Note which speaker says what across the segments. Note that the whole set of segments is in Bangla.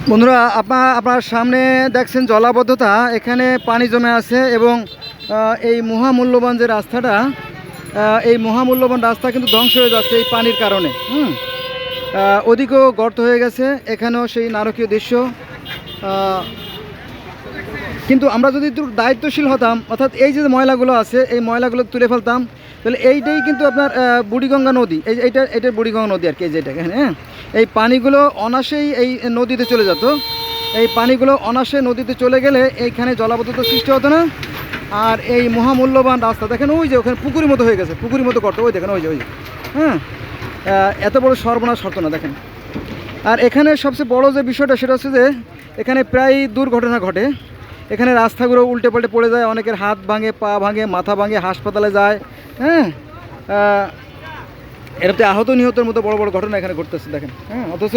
Speaker 1: বন্ধুরা, আপনার সামনে দেখছেন জলাবদ্ধতা, এখানে পানি জমে আছে এবং এই মহামূল্যবান যে রাস্তাটা, এই মহামূল্যবান রাস্তা কিন্তু ধ্বংস হয়ে যাচ্ছে এই পানির কারণে। ওদিকেও গর্ত হয়ে গেছে, এখানেও সেই নারকীয় দৃশ্য। কিন্তু আমরা যদি একটু দায়িত্বশীল হতাম, অর্থাৎ এই যে ময়লাগুলো আছে এই ময়লাগুলো তুলে ফেলতাম, তাহলে এইটাই কিন্তু আপনার বুড়িগঙ্গা নদী, এইটার বুড়িগঙ্গা নদী আর কি, যেটা হ্যাঁ, এই পানিগুলো অনাসেই এই নদীতে চলে যেত। এই পানিগুলো অনাসে নদীতে চলে গেলে এইখানে জলাবদ্ধতা সৃষ্টি হতো না। আর এই মহামূল্যবান রাস্তা দেখেন, ওই যে ওখানে পুকুরের মতো হয়ে গেছে, পুকুরের মতো করতো, ওই দেখেন, ওই যে হ্যাঁ, এত বড় সর্বনাশ হতো না দেখেন। আর এখানে সবচেয়ে বড় যে বিষয়টা সেটা হচ্ছে যে এখানে প্রায় দুর্ঘটনা ঘটে। এখানে রাস্তাগুলো উল্টে পাল্টে পড়ে যায়, অনেকের হাত ভাঙে, পা ভাঙে, মাথা ভাঙে, হাসপাতালে যায়। হ্যাঁ, এটাতে আহত নিহতের মতো বড় বড় ঘটনা এখানে ঘটতেছে দেখেন। হ্যাঁ, অথচ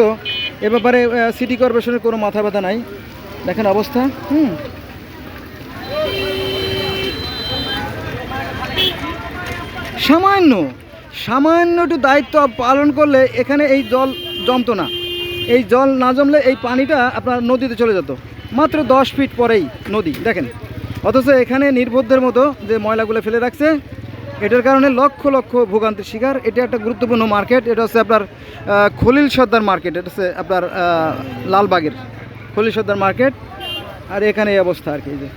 Speaker 1: এ ব্যাপারে সিটি কর্পোরেশনের কোনো মাথা ব্যথা নাই। দেখেন অবস্থা। সামান্য একটু দায়িত্ব পালন করলে এখানে এই জল জমতো না। এই জল না জমলে এই পানিটা আপনার নদীতে চলে যেত, মাত্র 10 ফিট পরেই নদী দেখেন। অথচ এখানে নির্বোধের মতো যে ময়লাগুলো ফেলে রাখছে, এটার কারণে লক্ষ লক্ষ ভোগান্তির শিকার। এটা একটা গুরুত্বপূর্ণ মার্কেট, এটা হচ্ছে আপনার খলিল সর্দার মার্কেট, এটা হচ্ছে আপনার লালবাগের খলিল সর্দার মার্কেট। আর এখানে এই অবস্থা আর কি। যে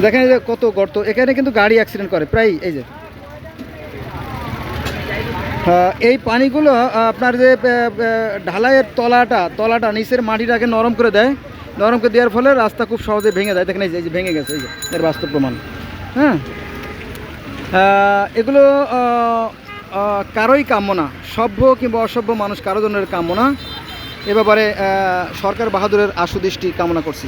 Speaker 1: দেখেন এই যে কত গর্ত, এখানে কিন্তু গাড়ি অ্যাক্সিডেন্ট করে প্রায়। এই যে এই পানিগুলো আপনার যে ঢালাইয়ের তলাটা নিচের মাটিটাকে নরম করে দেয়, নরম করে দেওয়ার ফলে রাস্তা খুব সহজে ভেঙে যায়। দেখেন এই যে ভেঙে গেছে, এই যে এর বাস্তব প্রমাণ। হ্যাঁ, এগুলো কারোই কাম্য না, সভ্য কিংবা অসভ্য মানুষ কারো জনের কাম্য না। এ ব্যাপারে সরকার বাহাদুরের আশু দৃষ্টি কামনা করছি।